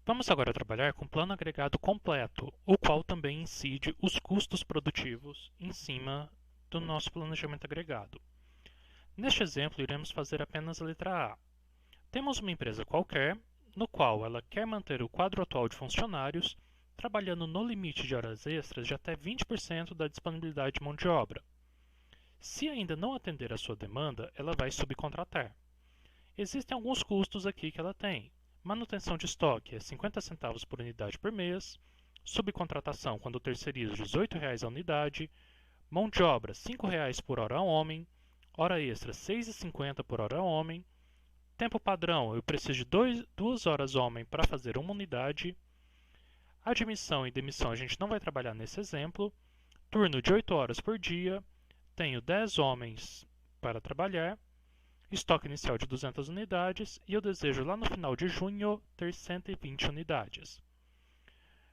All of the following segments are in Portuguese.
Vamos agora trabalhar com o plano agregado completo, o qual também incide os custos produtivos em cima do nosso planejamento agregado. Neste exemplo, iremos fazer apenas a letra A. Temos uma empresa qualquer, no qual ela quer manter o quadro atual de funcionários, trabalhando no limite de horas extras de até 20% da disponibilidade de mão de obra. Se ainda não atender a sua demanda, ela vai subcontratar. Existem alguns custos aqui que ela tem. Manutenção de estoque é 50 centavos por unidade por mês, subcontratação quando terceirizo R$ 18,00 a unidade, mão de obra R$ 5,00 por hora homem, hora extra R$ 6,50 por hora homem, tempo padrão eu preciso de 2 horas homem para fazer uma unidade, admissão e demissão a gente não vai trabalhar nesse exemplo, turno de 8 horas por dia, tenho 10 homens para trabalhar, estoque inicial de 200 unidades e eu desejo lá no final de junho ter 120 unidades.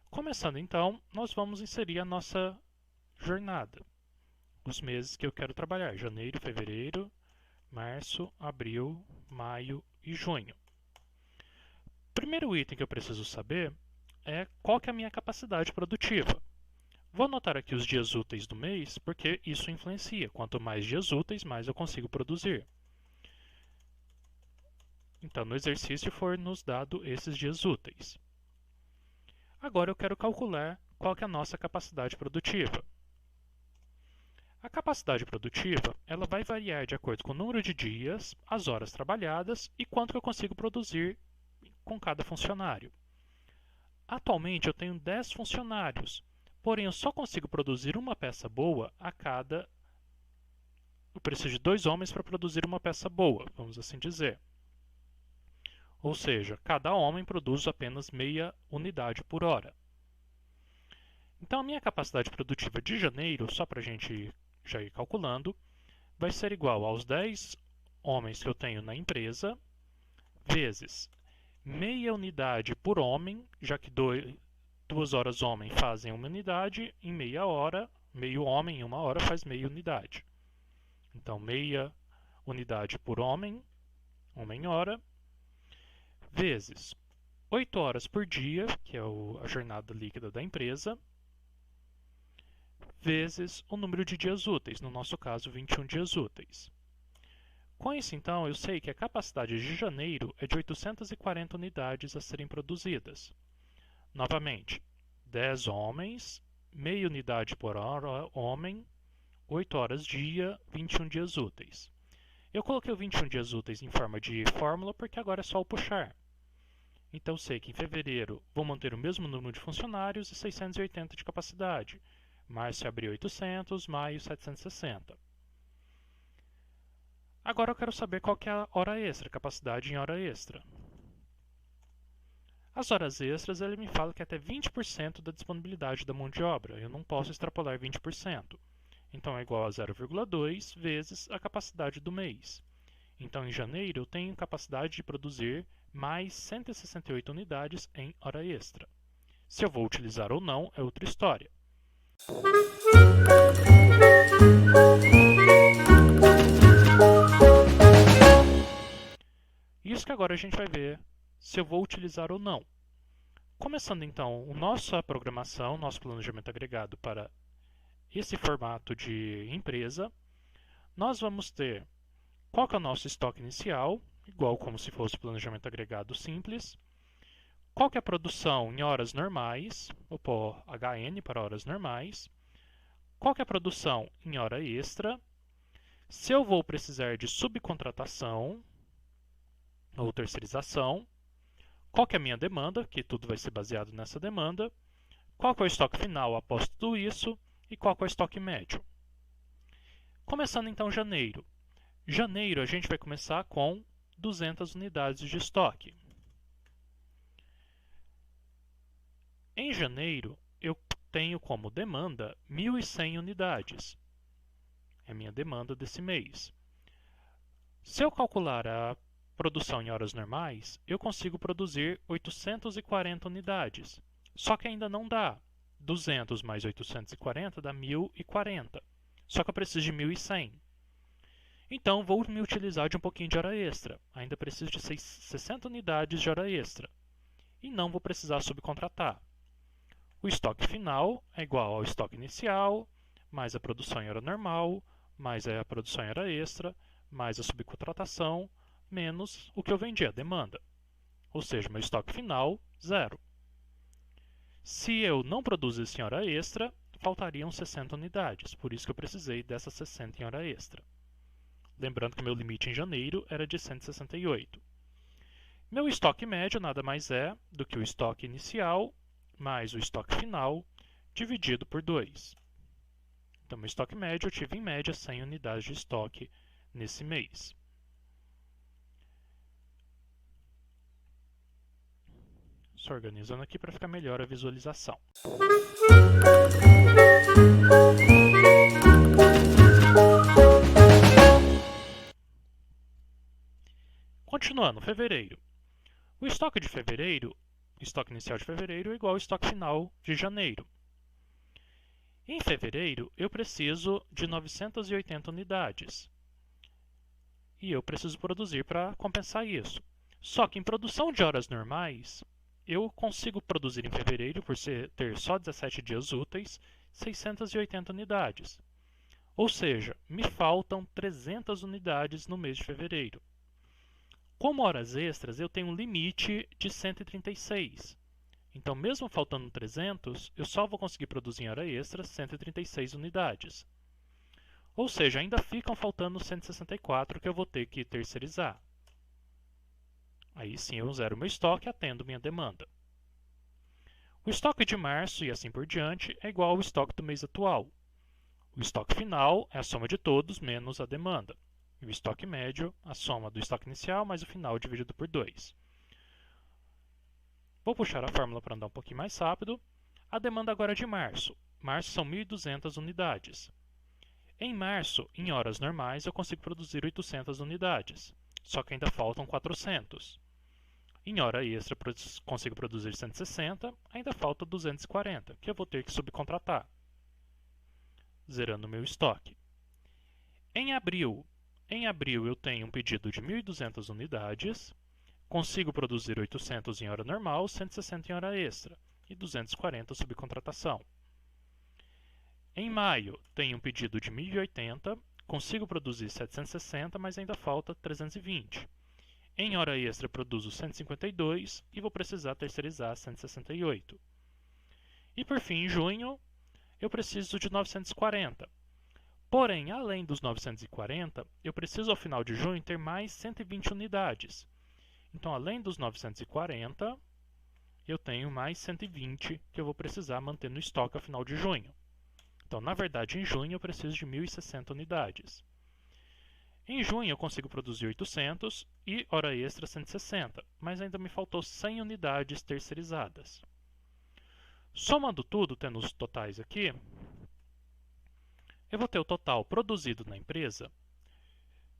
Começando então, nós vamos inserir a nossa jornada. Os meses que eu quero trabalhar, janeiro, fevereiro, março, abril, maio e junho. O primeiro item que eu preciso saber é qual que é a minha capacidade produtiva. Vou anotar aqui os dias úteis do mês, porque isso influencia. Quanto mais dias úteis, mais eu consigo produzir. Então, no exercício for nos dado esses dias úteis. Agora eu quero calcular qual que é a nossa capacidade produtiva. A capacidade produtiva ela vai variar de acordo com o número de dias, as horas trabalhadas e quanto que eu consigo produzir com cada funcionário. Atualmente eu tenho 10 funcionários, porém eu só consigo produzir uma peça boa a cada... Eu preciso de 2 homens para produzir uma peça boa, vamos assim dizer. Ou seja, cada homem produz apenas meia unidade por hora. Então a minha capacidade produtiva de janeiro, só para a gente já ir calculando, vai ser igual aos 10 homens que eu tenho na empresa, vezes meia unidade por homem, já que 2 horas homem fazem uma unidade, em meia hora, meio homem em uma hora faz meia unidade. Então meia unidade por homem, homem-hora, vezes 8 horas por dia, que é a jornada líquida da empresa, vezes o número de dias úteis, no nosso caso 21 dias úteis. Com isso, então, eu sei que a capacidade de janeiro é de 840 unidades a serem produzidas. Novamente, 10 homens, meia unidade por hora homem, 8 horas dia, 21 dias úteis. Eu coloquei o 21 dias úteis em forma de fórmula porque agora é só o puxar. Então, sei que em fevereiro vou manter o mesmo número de funcionários e 680 de capacidade. Março e abril 800, maio 760. Agora eu quero saber qual que é a hora extra, capacidade em hora extra. As horas extras ele me fala que é até 20% da disponibilidade da mão de obra. Eu não posso extrapolar 20%. Então é igual a 0,2 vezes a capacidade do mês. Então em janeiro eu tenho capacidade de produzir mais 168 unidades em hora extra. Se eu vou utilizar ou não é outra história. Isso que agora a gente vai ver se eu vou utilizar ou não. Começando então nossa programação, nosso planejamento agregado para esse formato de empresa, nós vamos ter qual que é o nosso estoque inicial, igual como se fosse planejamento agregado simples. Qual que é a produção em horas normais, vou pôr HN para horas normais. Qual que é a produção em hora extra. Se eu vou precisar de subcontratação ou terceirização. Qual que é a minha demanda, que tudo vai ser baseado nessa demanda. Qual que é o estoque final após tudo isso e qual que é o estoque médio. Começando então janeiro. Janeiro a gente vai começar com 200 unidades de estoque. Em janeiro, eu tenho como demanda 1.100 unidades. É a minha demanda desse mês. Se eu calcular a produção em horas normais, eu consigo produzir 840 unidades. Só que ainda não dá. 200 mais 840 dá 1.040. Só que eu preciso de 1.100. Então, vou me utilizar de um pouquinho de hora extra. Ainda preciso de 60 unidades de hora extra. e não vou precisar subcontratar. O estoque final é igual ao estoque inicial, mais a produção em hora normal, mais a produção em hora extra, mais a subcontratação, menos o que eu vendi, a demanda. Ou seja, meu estoque final, 0. Se eu não produzisse em hora extra, faltariam 60 unidades, por isso que eu precisei dessas 60 em hora extra. Lembrando que meu limite em janeiro era de 168. Meu estoque médio nada mais é do que o estoque inicial mais o estoque final dividido por 2. Então, meu estoque médio, eu tive em média 100 unidades de estoque nesse mês. Só organizando aqui para ficar melhor a visualização. Continuando, fevereiro. O estoque de fevereiro, estoque inicial de fevereiro é igual ao estoque final de janeiro. Em fevereiro, eu preciso de 980 unidades. E eu preciso produzir para compensar isso. Só que em produção de horas normais, eu consigo produzir em fevereiro, por ter só 17 dias úteis, 680 unidades. Ou seja, me faltam 300 unidades no mês de fevereiro. Como horas extras, eu tenho um limite de 136. Então, mesmo faltando 300, eu só vou conseguir produzir em hora extra 136 unidades. Ou seja, ainda ficam faltando 164 que eu vou ter que terceirizar. Aí sim eu zero meu estoque e atendo minha demanda. O estoque de março e assim por diante é igual ao estoque do mês atual. O estoque final é a soma de todos menos a demanda. E o estoque médio, a soma do estoque inicial mais o final dividido por 2. Vou puxar a fórmula para andar um pouquinho mais rápido. A demanda agora é de março. Março são 1.200 unidades. Em março, em horas normais, eu consigo produzir 800 unidades. Só que ainda faltam 400. Em hora extra, consigo produzir 160, ainda falta 240, que eu vou ter que subcontratar, zerando meu estoque. Em abril eu tenho um pedido de 1.200 unidades, consigo produzir 800 em hora normal, 160 em hora extra e 240 subcontratação. Em maio, tenho um pedido de 1.080, consigo produzir 760, mas ainda falta 320. Em hora extra, produzo 152 e vou precisar terceirizar 168. E por fim, em junho, eu preciso de 940. Porém, além dos 940, eu preciso ao final de junho ter mais 120 unidades. Então, além dos 940, eu tenho mais 120 que eu vou precisar manter no estoque ao final de junho. Então, na verdade, em junho eu preciso de 1.060 unidades. Em junho eu consigo produzir 800 e hora extra 160, mas ainda me faltou 100 unidades terceirizadas. Somando tudo, tendo os totais aqui, eu vou ter o total produzido na empresa,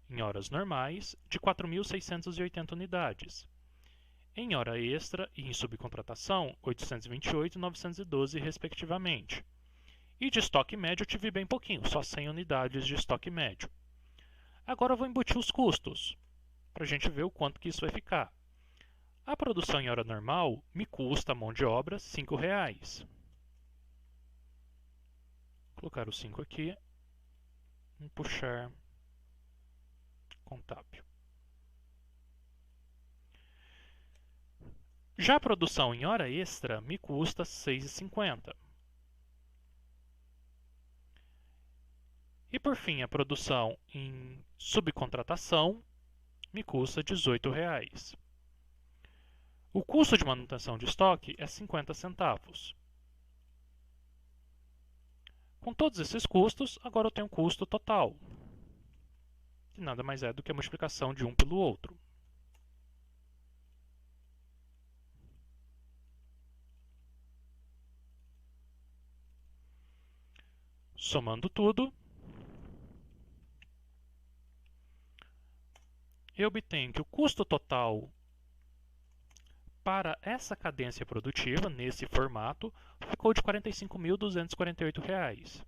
em horas normais, de 4.680 unidades. Em hora extra e em subcontratação, 828 e 912 respectivamente. E de estoque médio eu tive bem pouquinho, só 100 unidades de estoque médio. Agora eu vou embutir os custos, para a gente ver o quanto que isso vai ficar. A produção em hora normal me custa a mão de obra R$ 5,00. Vou colocar o 5 aqui e puxar contábil. Já a produção em hora extra me custa R$ 6,50. E por fim, a produção em subcontratação me custa R$ 18,00. O custo de manutenção de estoque é 50 centavos. Com todos esses custos, agora eu tenho um custo total, que nada mais é do que a multiplicação de um pelo outro. Somando tudo, eu obtenho que o custo total para essa cadência produtiva, nesse formato, ficou de R$ 45.248.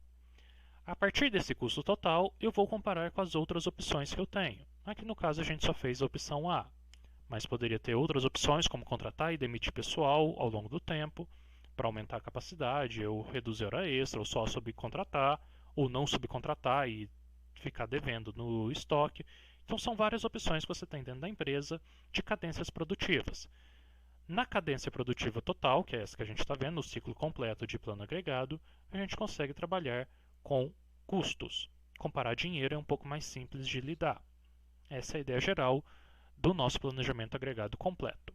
A partir desse custo total, eu vou comparar com as outras opções que eu tenho. Aqui no caso a gente só fez a opção A. mas poderia ter outras opções, como contratar e demitir pessoal ao longo do tempo, para aumentar a capacidade, ou reduzir hora extra, ou só subcontratar, ou não subcontratar e ficar devendo no estoque. Então são várias opções que você tem dentro da empresa de cadências produtivas. Na cadência produtiva total, que é essa que a gente está vendo, o ciclo completo de plano agregado, a gente consegue trabalhar com custos. Comparar dinheiro é um pouco mais simples de lidar. Essa é a ideia geral do nosso planejamento agregado completo.